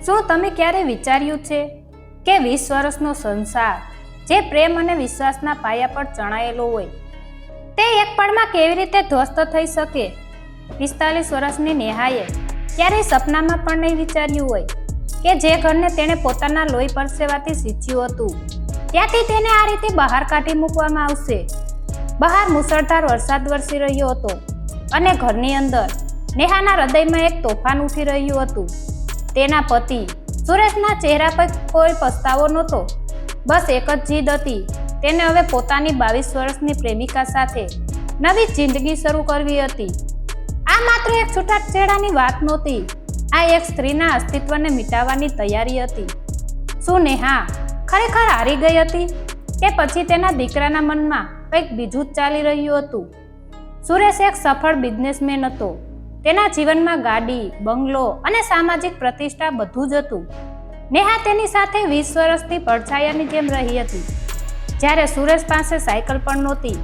શું તમે ક્યારે વિચાર્યું છે કે 20 વર્ષનો સંસાર જે પ્રેમ અને વિશ્વાસના પાયા પર ચણાયેલો હોય તે એક પળમાં કેવી રીતે ધ્વસ્ત થઈ શકે? 45 વર્ષની નેહાએ ક્યારેય સપનામાં પણ નહીં વિચાર્યું હોય કે જે ઘરને તેણે પોતાના લોહી પરસેવાથી સીંચ્યું હતું ત્યાંથી તેને આ રીતે બહાર કાઢી મૂકવામાં આવશે. બહાર મુશળધાર વરસાદ વરસી રહ્યો હતો અને ઘરની અંદર નેહાના હૃદયમાં એક તોફાન ઉઠી રહ્યું હતું. તેના પતિ સુરેશના ચહેરા પર કોઈ પસ્તાવો નહોતો, બસ એક જ જીદ હતી. તેને હવે પોતાની 22 વર્ષની પ્રેમિકા સાથે નવી જિંદગી શરૂ કરવી હતી. આ માત્ર એક છૂટાછેડાની વાત નહોતી, આ એક સ્ત્રીના અસ્તિત્વને મિટાવવાની તૈયારી હતી. શું નેહા ખરેખર હારી ગઈ હતી કે પછી તેના દીકરાના મનમાં કંઈક બીજું જ ચાલી રહ્યું હતું? સુરેશ એક સફળ બિઝનેસમેન હતો. તેના જીવનમાં ગાડી, બંગલો અને સામાજિક પ્રતિષ્ઠા બધું જ હતું. નેહા તેની સાથે 20 વર્ષથી પડછાયાની જેમ રહી હતી. જ્યારે સુરેશ પાસે સાયકલ પણ નહોતી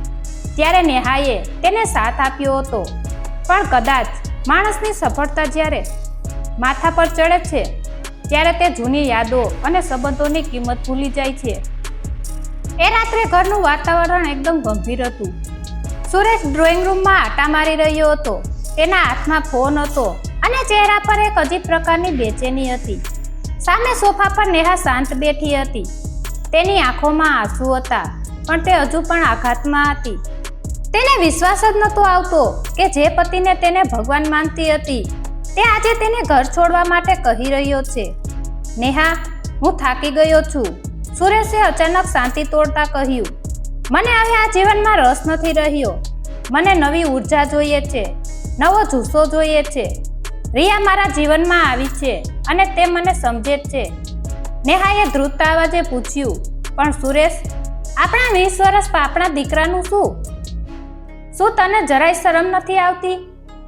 ત્યારે નેહાએ તેને સાથ આપ્યો હતો. પણ કદાચ માણસની સફળતા જ્યારે માથા પર ચડે છે ત્યારે તે જૂની યાદો અને સંબંધોની કિંમત ભૂલી જાય છે. એ રાત્રે ઘરનું વાતાવરણ એકદમ ગંભીર હતું. સુરેશ ડ્રોઈંગ રૂમમાં આટા મારી રહ્યો હતો. તેના હાથમાં ફોન હતો અને ચહેરા પર એક અજીબ પ્રકારની બેચેની હતી. સામે સોફા પર નેહા શાંત બેઠી હતી. તેની આંખોમાં આંસુ હતા, પણ તે હજુ પણ આઘાતમાં હતી. તેને વિશ્વાસ જ નહોતો આવતો કે જે પતિને તેને ભગવાન માનતી હતી તે આજે તેને ઘર છોડવા માટે કહી રહ્યો છે. નેહા, હું થાકી ગયો છું, સુરેશે અચાનક શાંતિ તોડતા કહ્યું. મને હવે આ જીવનમાં રસ નથી રહ્યો. મને નવી ઉર્જા જોઈએ છે, નવો જુસ્સો જોઈએ છે. રિયા મારા જીવનમાં આવી છે અને તે મને સમજે જ છે. નેહાએ ધ્રુજતા અવાજે પૂછ્યું, પણ સુરેશ, આપણા 20 વર્ષ આપણા દીકરાનું શું? શું તને જરાય શરમ નથી આવતી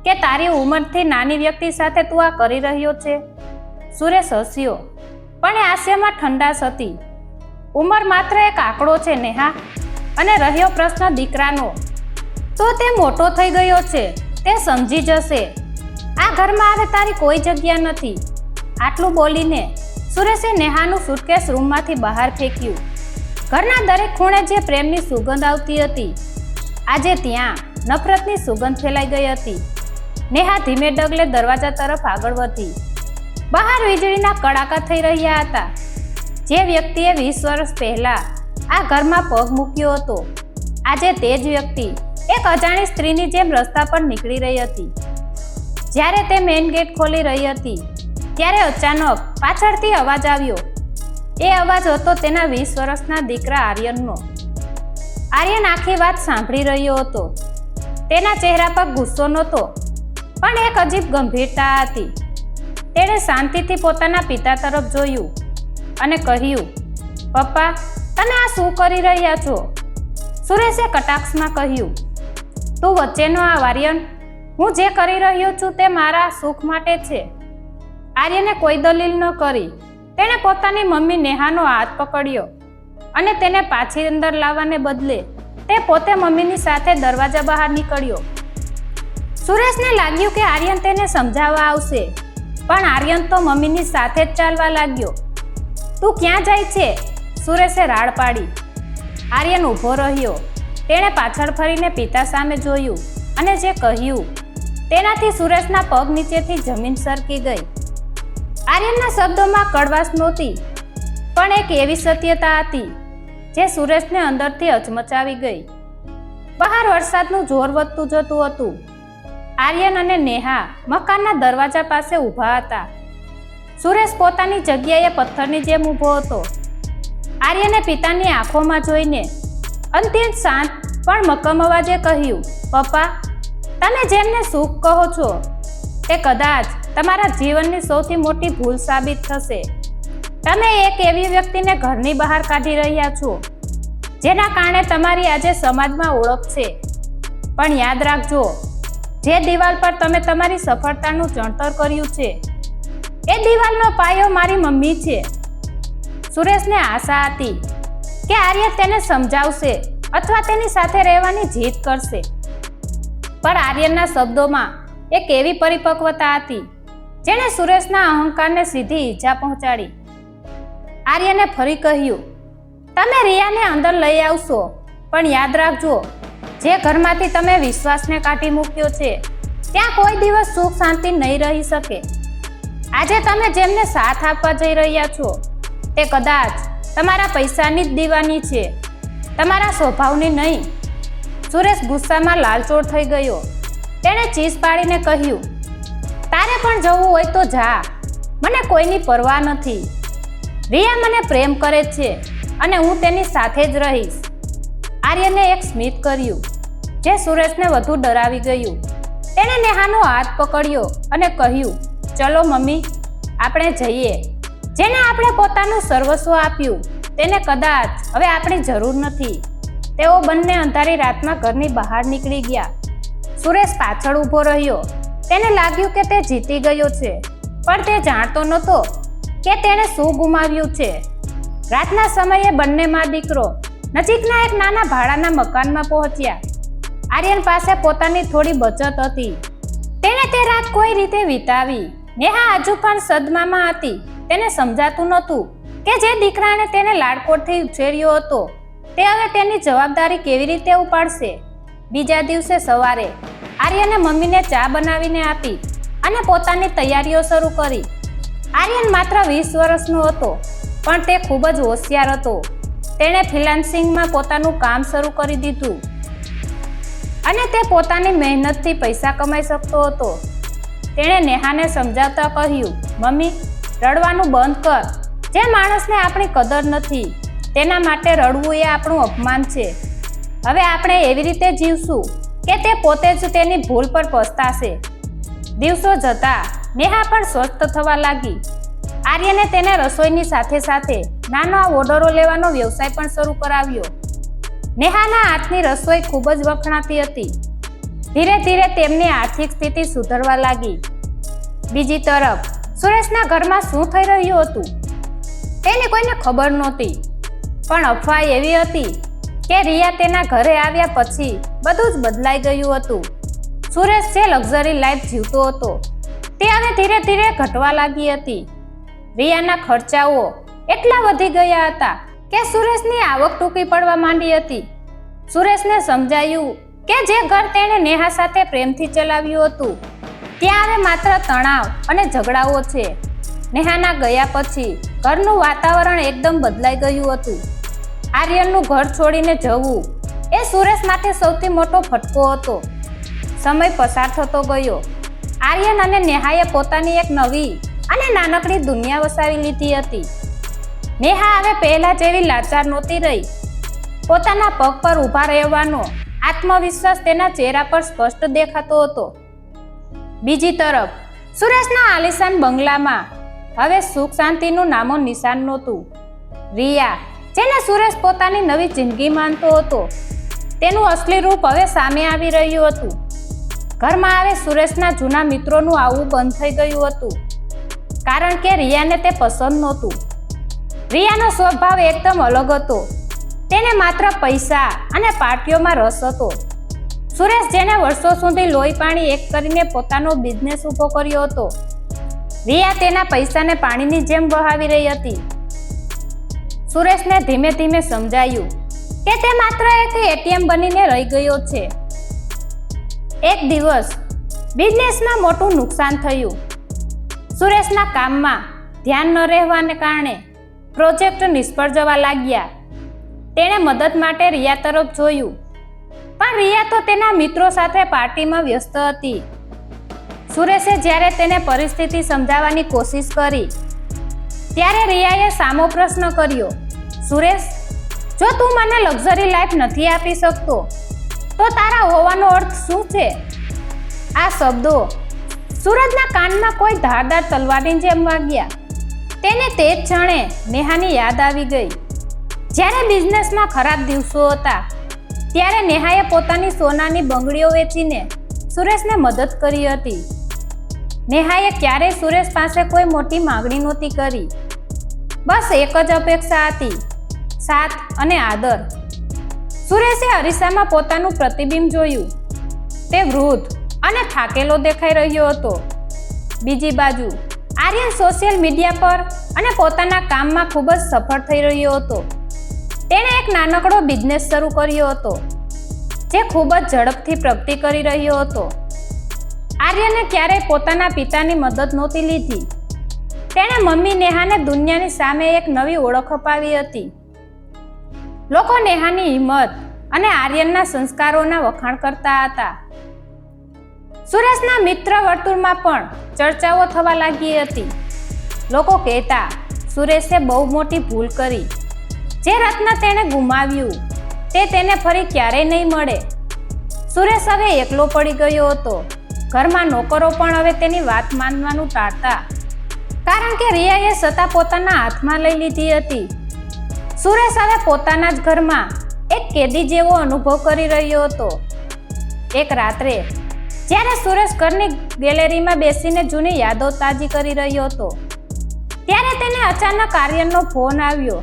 કે તારી ઉંમરથી નાની વ્યક્તિ સાથે તું આ કરી રહ્યો છે? સુરેશ હસ્યો, પણ એ હાસ્યમાં ઠંડાશ હતી. ઉંમર માત્ર એક આંકડો છે નેહા, અને રહ્યો પ્રશ્ન દીકરાનો, તો તે મોટો થઈ ગયો છે, તે સમજી જશે. આ ઘરમાં હવે તારી કોઈ જગ્યા નથી. આટલું બોલીને સુરેશે નેહાનું સુટકેસ રૂમમાંથી બહાર ફેંક્યું. ઘરના દરેક ખૂણે જે પ્રેમની સુગંધ આવતી હતી આજે ત્યાં નફરતની સુગંધ ફેલાઈ ગઈ હતી. નેહા ધીમે ડગલે દરવાજા તરફ આગળ વધી. બહાર વીજળીના કડાકા થઈ રહ્યા હતા. જે વ્યક્તિએ 20 વર્ષ પહેલા આ ઘરમાં પગ મૂક્યો હતો આજે તે જ વ્યક્તિ એક અજાણી સ્ત્રીની જેમ રસ્તા પર નીકળી રહી હતી. જ્યારે તે મેઇન ગેટ ખોલી રહી હતી ત્યારે અચાનક પાછળથી અવાજ આવ્યો. એ અવાજ હતો તેના 20 વર્ષના દીકરા આર્યનનો. આર્યન આખી વાત સાંભળી રહ્યો હતો. તેના ચહેરા પર ગુસ્સો નહોતો, પણ એક અજીબ ગંભીરતા હતી. તેણે શાંતિથી પોતાના પિતા તરફ જોયું અને કહ્યું, પપ્પા, તમે આ શું કરી રહ્યા છો? સુરેશે કટાક્ષમાં કહ્યું, તું વચ્ચેનો આ આર્યન, હું જે કરી રહ્યો છું તે મારા સુખ માટે છે. આર્યને કોઈ દલીલ ન કરી. તેણે પોતાની મમ્મી નેહાનો હાથ પકડ્યો અને તેને પાછી અંદર લાવવાને બદલે તે પોતે મમ્મીની સાથે દરવાજા બહાર નીકળ્યો. સુરેશને લાગ્યું કે આર્યન તેને સમજાવવા આવશે, પણ આર્યન તો મમ્મીની સાથે જ ચાલવા લાગ્યો. તું ક્યાં જાય છે? સુરેશે રાડ પાડી. આર્યન ઊભો રહ્યો. તેણે પાછળ ફરીને પિતા સામે જોયું અને જે કહ્યું તેનાથી સુરેશના પગ નીચેથી જમીન સરકી ગઈ. આર્યનના શબ્દોમાં કડવાશ નહોતી, પણ એક એવી સત્યતા હતી જે સુરેશને અંદરથી હચમચાવી ગઈ. બહાર વરસાદનું જોર વધતું જતું હતું. આર્યન અને નેહા મકાનના દરવાજા પાસે ઊભા હતા. સુરેશ પોતાની જગ્યાએ પથ્થરની જેમ ઊભો હતો. આર્યને પિતાની આંખોમાં જોઈને અત્યંત શાંત પણ મક્કમ અવાજે કહ્યું, પપ્પા, તમે જેમને સુખ કહો છો તે કદાચ તમારા જીવનની સૌથી મોટી ભૂલ સાબિત થશે. તમે એક એવી વ્યક્તિને ઘરની બહાર કાઢી રહ્યા છો જેના કારણે તમારી આજે સમાજમાં ઓળખ છે. પણ યાદ રાખજો, જે દિવાલ પર તમે તમારી સફળતાનું ચણતર કર્યું છે એ દિવાલનો પાયો મારી મમ્મી છે. સુરેશને આશા હતી કે આર્ય તેને સમજાવશે અથવા તેની સાથે રહેવાની જીદ કરશે, પણ આર્યનના શબ્દોમાં એક એવી પરિપક્વતા હતી જેણે સુરેશના અહંકારને સીધી ઈજા પહોંચાડી. આર્યને ફરી કહ્યું, તમે રિયાને અંદર લઈ આવશો, પણ યાદ રાખજો, જે ઘરમાંથી તમે વિશ્વાસને કાઢી મૂક્યો છે ત્યાં કોઈ દિવસ સુખ શાંતિ નહીં રહી શકે. આજે તમે જેમને સાથ આપવા જઈ રહ્યા છો તે કદાચ તમારા પૈસાની જ દીવાની છે, તમારા સ્વભાવની નહીં. સુરેશ ગુસ્સામાં લાલચોળ થઈ ગયો. તેણે ચીસ પાડીને કહ્યું, તારે પણ જવું હોય તો જા, મને કોઈની પરવા નથી. રિયા મને પ્રેમ કરે છે અને હું તેની સાથે જ રહીશ. આર્યને એક સ્મિત કર્યું જે સુરેશને વધુ ડરાવી ગયું. તેણે નેહાનો હાથ પકડ્યો અને કહ્યું, ચલો મમ્મી, આપણે જઈએ. જેને આપણે પોતાનું સર્વસ્વ આપ્યું તેને કદાચ હવે આપણી જરૂર નથી. તેઓ બંને અંધારી રાતમાં ઘરની બહાર નીકળી ગયા. સુરેશ પાછળ ઊભો રહ્યો. તેને લાગ્યું કે તે જીતી ગયો છે, પણ તે જાણતો નહોતો કે તેણે શું ગુમાવ્યું છે. રાતના સમયે બંને મા દીકરો નજીકના એક નાના ભાડાના મકાનમાં પહોંચ્યા. આર્યન પાસે પોતાની થોડી બચત હતી. તેણે તે રાત કોઈ રીતે વિતાવી. નેહા હજુ પણ સદમામાં હતી. તેને સમજાતું નહોતું કે જે દીકરાને તેને લાડકોડથી ઉછેર્યો હતો તે હવે તેની જવાબદારી કેવી રીતે ઉપાડશે. બીજા દિવસે સવારે આર્યને મમ્મીને ચા બનાવીને આપી અને પોતાની તૈયારીઓ શરૂ કરી. આર્યન માત્ર 20 વર્ષનો હતો, પણ તે ખૂબ જ હોશિયાર હતો. તેણે ફ્રીલાન્સિંગમાં પોતાનું કામ શરૂ કરી દીધું અને તે પોતાની મહેનતથી પૈસા કમાઈ શકતો હતો. તેણે નેહાને સમજાવતા કહ્યું, મમ્મી, રડવાનું બંધ કર. જે માણસને આપણી કદર નથી તેના માટે રડવું એ આપણું અપમાન છે. હવે આપણે એવી રીતે જીવશું કે તે પોતે જ તેની ભૂલ પર પસ્તાશે. દિવસો જતા નેહા પણ સ્વસ્થ થવા લાગી. આર્યને તેને રસોઈની સાથે સાથે નાના ઓર્ડરો લેવાનો વ્યવસાય પણ શરૂ કરાવ્યો. નેહાના હાથની રસોઈ ખૂબ જ વખણાતી હતી. ધીરે ધીરે તેમની આર્થિક સ્થિતિ સુધરવા લાગી. બીજી તરફ સુરેશના ઘરમાં શું થઈ રહ્યું હતું તેની કોઈને ખબર નહોતી, પણ અફવા એવી હતી કે રિયા તેના ઘરે આવ્યા પછી બધું જ બદલાઈ ગયું હતું. સુરેશ જે લક્ઝરી લાઈફ જીવતો હતો તે હવે ધીરે ધીરે ઘટવા લાગી હતી. રિયાના ખર્ચાઓ એટલા વધી ગયા હતા કે સુરેશની આવક ટૂંકી પડવા માંડી હતી. સુરેશને સમજાયું કે જે ઘર તેણે નેહા સાથે પ્રેમથી ચલાવ્યું હતું ત્યાં હવે માત્ર તણાવ અને ઝઘડાઓ છે. નેહાના ગયા પછી ઘરનું વાતાવરણ એકદમ બદલાઈ ગયું હતું. આર્યનનું ઘર છોડીને જવું એ સુરેશ માટે સૌથી મોટો ફટકો હતો. સમય પસાર થતો ગયો. આર્યન અને નેહાએ પોતાની એક નવી અને નાનકડી દુનિયા વસાવી લીધી હતી. નેહા હવે પહેલા જેવી લાચાર નહોતી રહી. પોતાના પગ પર ઊભા રહેવાનો આત્મવિશ્વાસ તેના ચહેરા પર સ્પષ્ટ દેખાતો હતો. બીજી તરફ સુરેશના આલિશાન બંગલામાં હવે સુખ શાંતિનું નામો નિશાન નહોતું. રિયા, જેને સુરેશ પોતાની નવી જિંદગી માનતો હતો, તેનું અસલી રૂપ હવે સામે આવી રહ્યું હતું. ઘરમાં હવે સુરેશના જૂના મિત્રોનું આવવું બંધ થઈ ગયું હતું, કારણ કે રિયાને તે પસંદ નહોતું. રિયાનો સ્વભાવ એકદમ અલગ હતો. તેને માત્ર પૈસા અને પાર્ટીઓમાં રસ હતો. સુરેશ, જેને વર્ષો સુધી લોહી પાણી એક કરીને પોતાનો બિઝનેસ ઊભો કર્યો હતો, રિયા તેના પૈસાને પાણીની જેમ વહાવી રહી હતી. સુરેશને ધીમે ધીમે સમજાયું કે તે માત્ર એક એટીએમ બનીને રહી ગયો છે. એક દિવસ બિઝનેસમાં મોટું નુકસાન થયું. સુરેશના કામમાં ધ્યાન ન રહેવાને કારણે પ્રોજેક્ટ નિષ્ફળ જવા લાગ્યા. તેણે મદદ માટે રિયા તરફ જોયું, પણ રિયા તો તેના મિત્રો સાથે પાર્ટીમાં વ્યસ્ત હતી. સુરેશે જ્યારે તેને પરિસ્થિતિ સમજાવવાની કોશિશ કરી ત્યારે રિયાએ સામો પ્રશ્ન કર્યો, સુરેશ, જો તું મને લક્ઝરી લાઈફ નથી આપી શકતો તો તારા હોવાનો અર્થ શું છે? આ શબ્દો સુરજના કાનમાં કોઈ ધારદાર તલવારની જેમ વાગ્યા. તેને તે જ ક્ષણે નેહાની યાદ આવી ગઈ. જ્યારે બિઝનેસમાં ખરાબ દિવસો હતા ત્યારે નેહાએ પોતાની સોનાની બંગડીઓ વેચીને સુરેશને મદદ કરી હતી. નેહાએ ક્યારેય સુરેશ પાસે કોઈ મોટી માંગણી નહોતી કરી. બસ એક જ અપેક્ષા હતી, સાથ અને આદર. સુરેશે અરીસામાં પોતાનું પ્રતિબિંબ જોયું. તે વૃદ્ધ અને થાકેલો દેખાઈ રહ્યો હતો. બીજી બાજુ આર્યન સોશિયલ મીડિયા પર અને પોતાના કામમાં ખૂબ જ સફળ થઈ રહ્યો હતો. તેણે એક નાનકડો બિઝનેસ શરૂ કર્યો હતો જે ખૂબ જ ઝડપથી પ્રગતિ કરી રહ્યો હતો. આર્યને ક્યારેય પોતાના પિતાની મદદ નહોતી લીધી. તેણે મમ્મી નેહાને દુનિયાની સામે એક નવી ઓળખ અપાવી હતી. લોકો નેહાની હિંમત અને આર્યનના સંસ્કારોના વખાણ કરતા હતા. સુરેશના મિત્ર વર્તુળમાં પણ ચર્ચાઓ થવા લાગી હતી. લોકો કહેતા સુરેશે બહુ મોટી ભૂલ કરી. જે રત્ન તેણે ગુમાવ્યું તે તેને ફરી ક્યારેય નહીં મળે. સુરેશ હવે એકલો પડી ગયો હતો. ઘરમાં નોકરો પણ હવે તેની વાત માનવાનું ટાળતા, કારણ કે રિયાએ સત્તા પોતાના હાથમાં લઈ લીધી હતી. સુરેશ હવે પોતાના જ ઘરમાં એક કેદી જેવો અનુભવ કરી રહ્યો હતો. એક રાત્રે જ્યારે સુરેશ ઘરની ગેલેરીમાં બેસીને જૂની યાદો તાજી કરી રહ્યો હતો, ત્યારે તેને અચાનક આર્યનનો ફોન આવ્યો.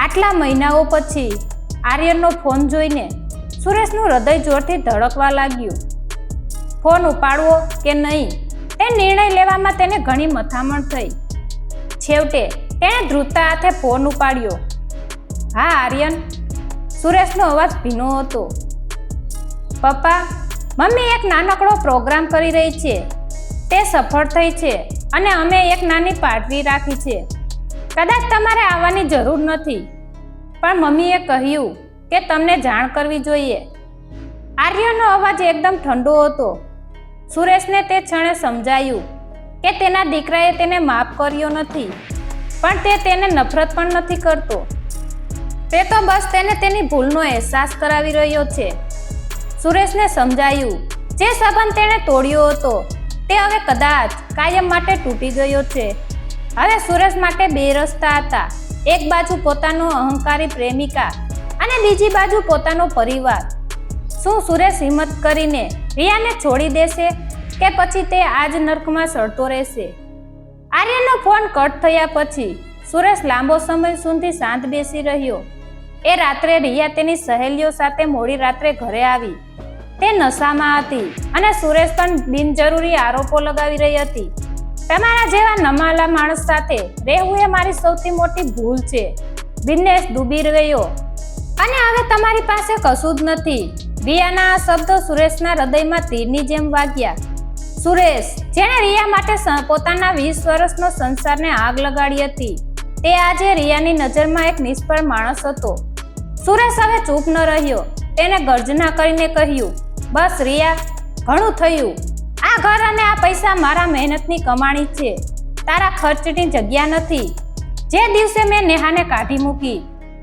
આટલા મહિનાઓ પછી આર્યનનો ફોન જોઈને સુરેશનું હૃદય જોરથી ધડકવા લાગ્યું. ફોન ઉપાડવો કે નહીં તે નિર્ણય લેવામાં તેને ઘણી મથામણ થઈ. છેવટે તેણે ધ્રુજતા હાથે ફોન ઉપાડ્યો. હા આર્યન. સુરેશનો અવાજ ભીનો હતો. પપ્પા, મમ્મી એક નાનકડો પ્રોગ્રામ કરી રહી છે. તે સફળ થઈ છે અને અમે એક નાની પાર્ટી રાખી છે. કદાચ તમારે આવવાની જરૂર નથી, પણ મમ્મીએ કહ્યું કે તમને જાણ કરવી જોઈએ. આર્યનનો અવાજ એકદમ ઠંડો હતો. સુરેશને તે ક્ષણે સમજાયું કે તેના દીકરાએ તેને માફ કર્યો નથી, પણ તે તેને નફરત પણ નથી કરતો. તે તો બસ તેને તેની ભૂલનો અહેસાસ કરાવી રહ્યો છે. સુરેશને સમજાયું જે સંબંધ તેણે તોડ્યો હતો તે હવે કદાચ કાયમ માટે તૂટી ગયો છે. હવે સુરેશ માટે બે રસ્તા હતા. એક બાજુ પોતાનો અહંકારી પ્રેમિકા અને બીજી બાજુ પોતાનો પરિવાર. શું સુરેશ હિંમત કરીને રિયાને છોડી દેશે કે પછી તે આ જ નર્કમાં સળતો રહેશે? આર્યનનો ફોન કટ થયા પછી સુરેશ લાંબો સમય સુધી શાંત બેસી રહ્યો. એ રાત્રે રિયા તેની સહેલીઓ સાથે મોડી રાત્રે ઘરે આવી. તે નશામાં હતી અને સુરેશ પણ બિનજરૂરી આરોપો લગાવી રહી હતી. તમારા જેવા નમાલા માણસ સાથે રહેવું એ મારી સૌથી મોટી ભૂલ છે. બિઝનેસ ડૂબી ગયો અને હવે તમારી પાસે કશું જ નથી. રિયાના આ શબ્દો સુરેશના હૃદયમાં તીરની જેમ વાગ્યા. સુરેશ, જેણે રિયા માટે પોતાના 20 વર્ષનો સંસારને આગ લગાડી હતી, તે આજે રિયાની નજરમાં એક નિષ્ફળ માણસ હતો. સુરેશ હવે ચૂપ ન રહ્યો. તેને ગર્જના કરીને કહ્યું, બસ રિયા, ઘણું થયું. આ ઘર અને આ પૈસા મારા મહેનતની કમાણી છે, તારા ખર્ચની જગ્યા નથી. જે દિવસે મેં નેહાને કાઢી મૂકી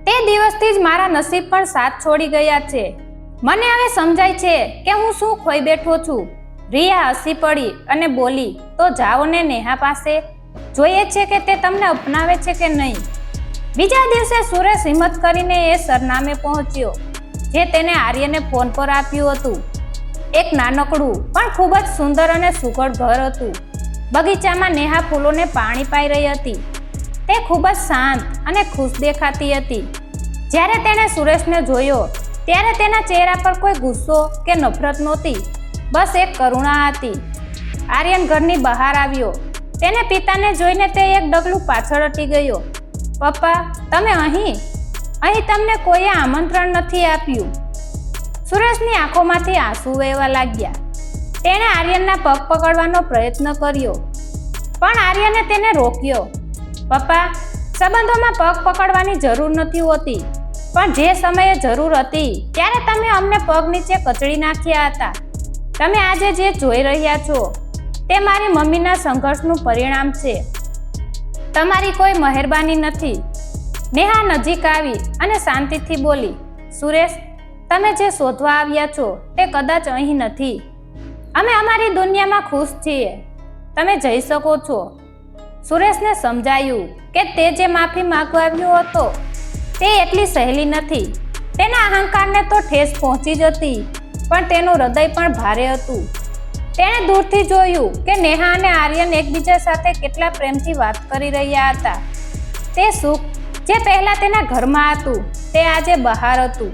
તે દિવસથી જ મારા નસીબ પણ સાથ છોડી ગયા છે. મને હવે સમજાય છે કે હું શું ખોઈ બેઠો છું. રિયા હસી પડી અને બોલી, તો જાઓ ને નેહા પાસે, જોઈએ છે કે તે તમને અપનાવે છે કે નહીં. બીજા દિવસે સુરેશ હિંમત કરીને એ સરનામે પહોંચ્યો જે તેને આર્યને ફોન પર આપ્યું હતું. એક નાનકડું પણ ખૂબ જ સુંદર અને સુઘડ ઘર હતું. બગીચામાં નેહા ફૂલોને પાણી પાઈ રહી હતી. તે ખૂબ જ શાંત અને ખુશ દેખાતી હતી. જ્યારે તેણે સુરેશને જોયો ત્યારે તેના ચહેરા પર કોઈ ગુસ્સો કે નફરત નહોતી, બસ એક કરુણા હતી. આર્યન ઘરની બહાર આવ્યો. તેને પિતાને જોઈને તે એક ડગલું પાછળ હટી ગયો. પપ્પા, તમે અહીં તમને કોઈએ આમંત્રણ નથી આપ્યું. સુરેશની આંખોમાંથી આંસુ વહેવા લાગ્યા. તેણે આર્યનના પગ પકડવાનો પ્રયત્ન કર્યો, પણ આર્યને તેને રોક્યો. પપ્પા, સંબંધોમાં પગ પકડવાની જરૂર નથી હોતી, પણ જે સમયે જરૂર હતી ત્યારે તમે અમને પગ નીચે કચડી નાખ્યા હતા. તમે આજે જે જોઈ રહ્યા છો તે મારી મમ્મીના સંઘર્ષનું પરિણામ છે. તમારી કોઈ મહેરબાની નથી. નેહા નજીક આવી અને શાંતિથી બોલી, સુરેશ, તમે જે શોધવા આવ્યા છો તે કદાચ અહીં નથી. અમે અમારી દુનિયામાં ખુશ છીએ. તમે જઈ શકો છો. સુરેશને સમજાયું કે તે જે માફી માંગવાયો હતો તે એટલી સહેલી નથી. તેના અહંકારને તો ઠેસ પહોંચી જ હતી, પણ તેનું હૃદય પણ ભારે હતું. તેણે દૂરથી જોયું કે નેહા અને આર્યન એકબીજા સાથે કેટલા પ્રેમથી વાત કરી રહ્યા હતા. તે સુખ જે પહેલા તેના ઘરમાં હતું તે આજે બહાર હતું.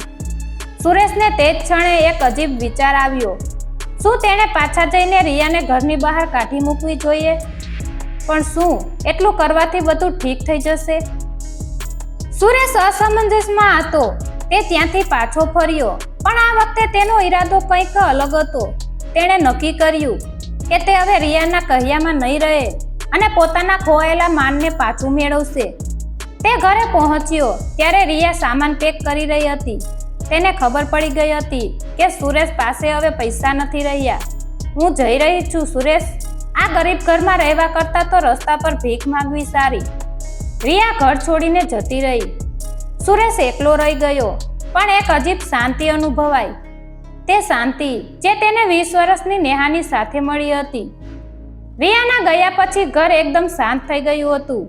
સુરેશને તે જ ક્ષણે એક અજીબ વિચાર આવ્યો. શું તેણે પાછા જઈને રિયાને ઘરની બહાર કાઢી મૂકવી જોઈએ? પણ શું એટલું કરવાથી બધું ઠીક થઈ જશે? સુરેશ અસમંજસમાં હતો. તે ત્યાંથી પાછો ફર્યો, પણ આ વખતે તેનો ઈરાદો કંઈક અલગ હતો. તેણે નક્કી કર્યું કે તે હવે રિયાના કહ્યામાં નહીં રહે અને પોતાના ખોવાયેલા માનને પાછું મેળવશે. તે ઘરે પહોંચ્યો ત્યારે રિયા સામાન પેક કરી રહી હતી. તેને ખબર પડી ગઈ હતી કે સુરેશ પાસે હવે પૈસા નથી રહ્યા. હું જઈ રહી છું સુરેશ, આ ગરીબ ઘરમાં રહેવા કરતાં તો રસ્તા પર ભીખ માંગવી સારી. રિયા ઘર છોડીને જતી રહી. સુરેશ એકલો રહી ગયો, પણ એક અજીબ શાંતિ અનુભવાઈ. તે શાંતિ જે તેને 20 વર્ષની નેહાની સાથે મળી હતી. રિયાના ગયા પછી ઘર એકદમ શાંત થઈ ગયું હતું.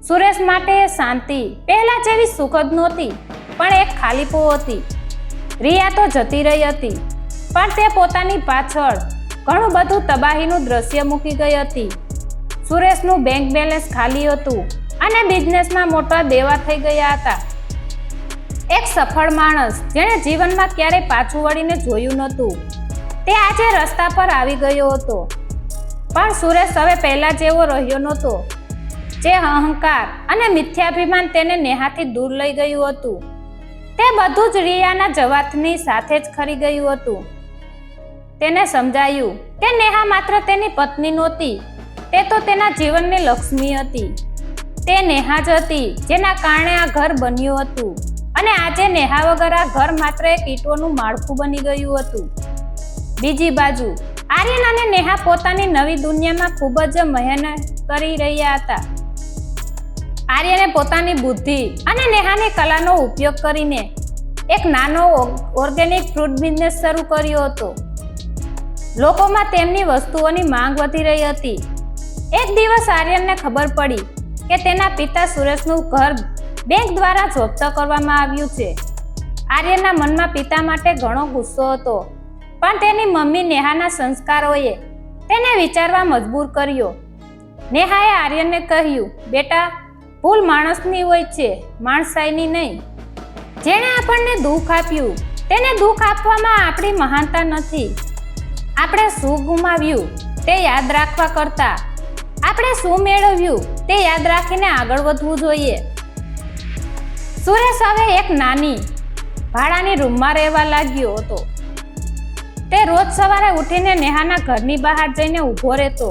સુરેશ માટે એ શાંતિ પહેલા જેવી સુખદ નહોતી, પણ એક ખાલીપો હતી. રિયા તો જતી રહી હતી, પણ તે પોતાની પાછળ ઘણું બધું તબાહીનું દ્રશ્ય મૂકી ગઈ હતી. સુરેશનું બેંક બેલેન્સ ખાલી હતું અને બિઝનેસમાં મોટા દેવા થઈ ગયા હતા. એક સફળ માણસ જેણે જીવનમાં ક્યારેય પાછું વળીને જોયું નહોતું, તે આજે રસ્તા પર આવી ગયો હતો. પણ સુરેશ હવે પહેલા જેવો રહ્યો નહોતો. જે અહંકાર અને મિથ્યાભિમાન તેને નેહાથી દૂર લઈ ગયું હતું, તે બધું જ રિયાના જવાબની સાથે જ ખરી ગયું હતું. તેને સમજાયું કે નેહા માત્ર તેની પત્ની નહોતી, તે તો તેના જીવનની લક્ષ્મી હતી. તે નેહા જ હતી જેના કારણે આ ઘર બન્યું હતું, અને આજે નેહા વગર આ ઘર માત્ર એક ઈંટોનું માળખું બની ગયું હતું. બીજી બાજુ આર્યન અને નેહા પોતાની નવી દુનિયામાં ખૂબ જ મહેનત કરી રહ્યા હતા. આર્યને પોતાની બુદ્ધિ અને નેહાની કલાનો ઉપયોગ કરીને એક નાનો ઓર્ગેનિક ફ્રૂટ બિઝનેસ શરૂ કર્યો હતો. લોકોમાં તેમની વસ્તુઓની માંગ વધી રહી હતી. એક દિવસ આર્યનને ખબર પડી કે તેના પિતા સુરેશનું ઘર બેંક દ્વારા જપ્ત કરવામાં આવ્યું છે. આર્યનના મનમાં પિતા માટે ઘણો ગુસ્સો હતો, પણ તેની મમ્મી નેહાના સંસ્કારોએ તેને વિચારવા મજબૂર કર્યો. નેહાએ આર્યનને કહ્યું, બેટા, ભૂલ માણસની હોય છે, માણસાઈની નહીં. જેણે આપણને દુઃખ આપ્યું તેને દુઃખ આપવામાં આપણી મહાનતા નથી. આપણે શું ગુમાવ્યું તે યાદ રાખવા કરતાં આપણે શું મેળવ્યું તે યાદ રાખીને આગળ વધવું જોઈએ. સુરેશ હવે એક નાની ભાડાની રૂમમાં રહેવા લાગ્યો હતો. તે રોજ સવારે ઉઠીને નેહાના ઘરની બહાર જઈને ઊભો રહેતો.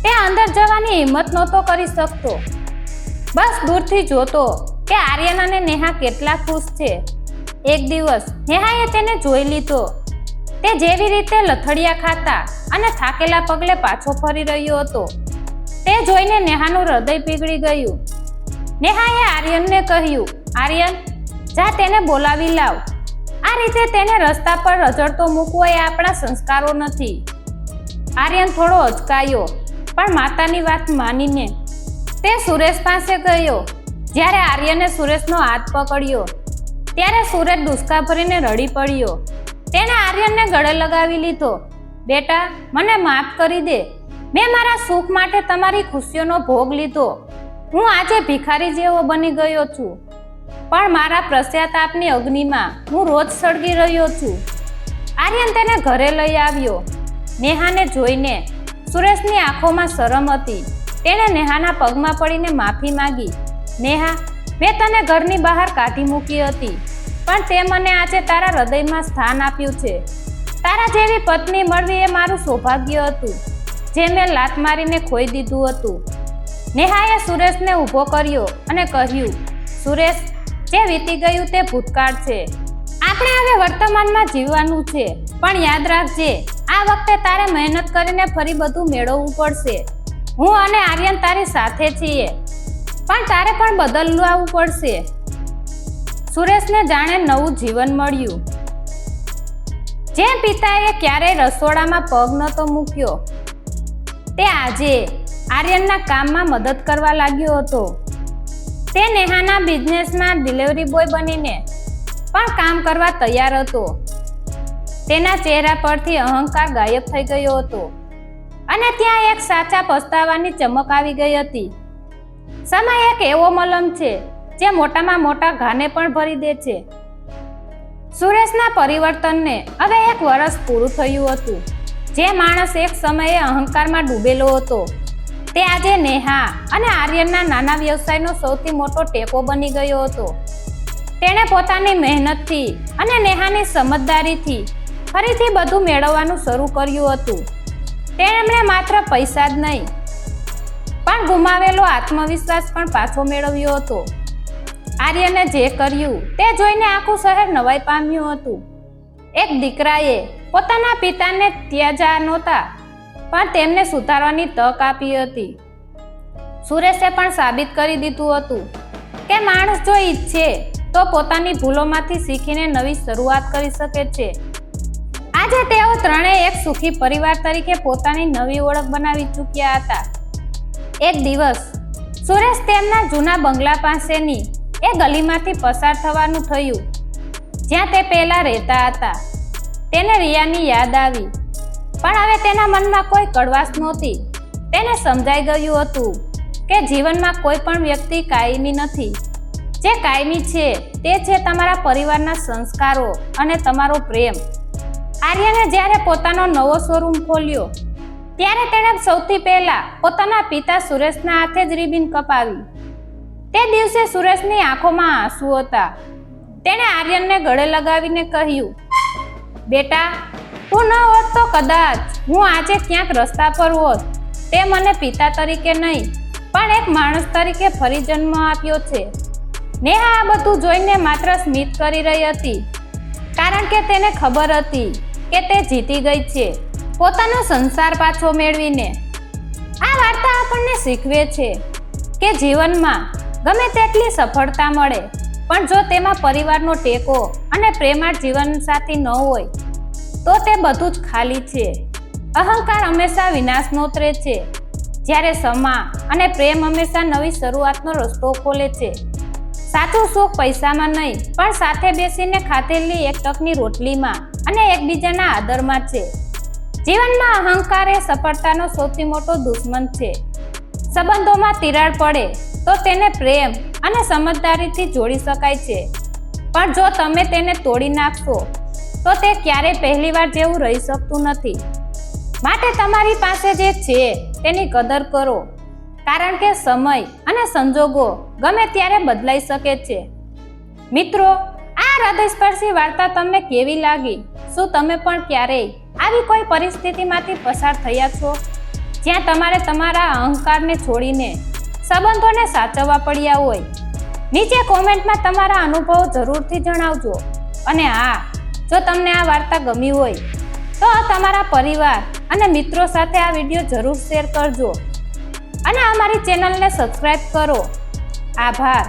તે અંદર જવાની હિંમત નહોતો કરી શકતો. બસ દૂરથી જોતો કે આર્યન અને નેહા કેટલા ખુશ છે. એક દિવસ નેહાએ તેને જોઈ લીધો. તે જેવી રીતે લથડિયા ખાતા અને થાકેલા પગલે પાછો ફરી રહ્યો હતો. તે જોઈને નેહાનું હૃદય પીગળી ગયું. નેહાએ આર્યનને કહ્યું, આર્યન, જા તેને બોલાવી લાવ. આ રીતે તેને રસ્તા પર રઝળતો મૂકવો એ આપણા સંસ્કારો નથી. આર્યન થોડો અચકાયો, પણ માતાની વાત માનીને તે સુરેશ પાસે ગયો. જ્યારે આર્યને સુરેશનો હાથ પકડ્યો ત્યારે સુરેશ ડૂસકા ભરીને રડી પડ્યો. તેણે આર્યનને ગળે લગાવી લીધો. બેટા, મને માફ કરી દે. મેં મારા સુખ માટે તમારી ખુશીઓનો ભોગ લીધો. હું આજે ભિખારી જેવો બની ગયો છું, પણ મારા પશ્ચાતાપની અગ્નિમાં હું રોજ સળગી રહ્યો છું. આર્યન તેને ઘરે લઈ આવ્યો. નેહાને જોઈને સુરેશની આંખોમાં શરમ હતી. તેણે નેહાના પગમાં પડીને માફી માંગી. નેહા, મેં તને ઘરની બહાર કાઢી મૂકી હતી, પણ તે મને આજે તારા હૃદયમાં સ્થાન આપ્યું છે. તારા જેવી પત્ની મળવી એ મારું સૌભાગ્ય હતું, જે મેં લાત મારીને ખોઈ દીધું હતું. નેહાએ સુરેશને ઊભો કર્યો અને કહ્યું, સુરેશ, જે વીતી ગયું તે ભૂતકાળ છે. આપણે હવે વર્તમાનમાં જીવવાનું છે, પણ યાદ રાખજે, આ વખતે તારે મહેનત કરીને ફરી બધું મેળવવું પડશે. હું અને આર્યન તારી સાથે છીએ, પણ તારે પણ બદલવું પડશે. સુરેશને જાણે નવું જીવન મળ્યું. જે પિતાએ ક્યારેય રસોડામાં પગ નહોતો મૂક્યો, તે આજે આર્યનના કામમાં મદદ કરવા લાગ્યો હતો. તે નેહાના બિઝનેસમાં ડિલિવરી બોય બનીને પણ કામ કરવા તૈયાર હતો. તેના ચહેરા પરથી અહંકાર ગાયબ થઈ ગયો હતો, અને ત્યાં એક સાચા પસ્તાવાની ચમક આવી ગઈ હતી. સમય એક એવો મલમ છે જે મોટામાં મોટા ઘાને પણ ભરી દે છે. સુરેશના પરિવર્તનને હવે 1 વર્ષ પૂરું થયું હતું. જે માણસ એક સમયે અહંકારમાં ડૂબેલો હતો તે આજે નેહા અને આર્યનના નાના વ્યવસાયનો સૌથી મોટો ટેકો બની ગયો હતો. તેણે પોતાની મહેનતથી અને નેહાની સમજદારીથી ફરીથી બધું મેળવવાનું શરૂ કર્યું હતું. તેમણે માત્ર પૈસા જ નહીં પણ ગુમાવેલો આત્મવિશ્વાસ પણ પાછો મેળવ્યો હતો. આર્યને જે કર્યું તે જોઈને આખું શહેર નવાઈ પામ્યું હતું. એક દીકરાએ પોતાના પિતાને ત્યજા નહોતા પણ તેમને સુધારવાની તક આપી હતી. સુરેશે પણ સાબિત કરી દીધું હતું કે માણસ જો ઈચ્છે તો પોતાની ભૂલોમાંથી શીખીને નવી શરૂઆત કરી શકે છે. આજે તેઓ ત્રણેય એક સુખી પરિવાર તરીકે પોતાની નવી ઓળખ બનાવી ચૂક્યા હતા. એક દિવસ સુરેશ તેમના જૂના બંગલા પાસેની એ ગલીમાંથી પસાર થવાનું થયું જ્યાં તે પહેલા રહેતા હતા. તેને રિયાની યાદ આવી પણ હવે તેના મનમાં કોઈ કડવાશ નહોતી. તેને સમજાઈ ગયું હતું કે જીવનમાં કોઈ પણ વ્યક્તિ કાયમી નથી. જે કાયમી છે તે છે તમારા પરિવારના સંસ્કારો અને તમારો પ્રેમ. આર્યને જ્યારે પોતાનો નવો શોરૂમ ખોલ્યો ત્યારે તેણે સૌથી પહેલા પોતાના પિતા સુરેશના હાથે જ રિબિન કપાવી. તે દિવસે સુરેશની આંખોમાં આંસુ હતા. તેણે આર્યનને ગળે લગાવીને કહ્યું, બેટા, તું ન હોત તો કદાચ હું આજે ક્યાંક રસ્તા પર હોત. તે મને પિતા તરીકે નહીં પણ એક માણસ તરીકે ફરી જન્મ આપ્યો છે. નેહા આ બધું જોઈને માત્ર સ્મિત કરી રહી હતી કારણ કે તેને ખબર હતી કે તે જીતી ગઈ છે પોતાનો સંસાર પાછો મેળવીને. આ વાર્તા આપણને શીખવે છે કે જીવનમાં ગમે તેટલી સફળતા મળે પણ જો તેમાં પરિવારનો ટેકો અને પ્રેમાળ જીવનસાથી ન હોય તો તે બધું જ ખાલી છે. અહંકાર હંમેશા વિનાશ નોતરે છે જ્યારે ક્ષમા અને પ્રેમ હંમેશા નવી શરૂઆતનો રસ્તો ખોલે છે. સાચું સુખ પૈસામાં નહીં પણ સાથે બેસીને ખાધેલી એક ટકની રોટલીમાં અને એકબીજાના આદરમાં છે. જીવનમાં અહંકાર એ સફળતાનો સૌથી મોટો દુશ્મન છે. સંબંધોમાં તિરાડ પડે તો તેને પ્રેમ અને સમજદારીથી જોડી શકાય છે પણ જો તમે તેને તોડી નાખશો તો તે ક્યારેય પહેલીવાર જેવું રહી શકતું નથી. માટે તમારી પાસે જે છે તેની કદર કરો કારણ કે સમય અને સંજોગો ગમે ત્યારે બદલાઈ શકે છે. મિત્રો, આ હૃદયસ્પર્શી વાર્તા તમને કેવી લાગી? શું તમે પણ ક્યારેય આવી કોઈ પરિસ્થિતિમાંથી પસાર થયા છો જ્યાં તમારે તમારા અહંકારને છોડીને સંબંધોને સાચવવા પડ્યા હોય? નીચે કોમેન્ટમાં તમારા અનુભવો જરૂરથી જણાવજો. અને હા, જો તમને આ વાર્તા ગમી હોય તો તમારા પરિવાર અને મિત્રો સાથે આ વિડીયો જરૂર શેર કરજો અને અમારી ચેનલને સબસ્ક્રાઇબ કરો. આભાર.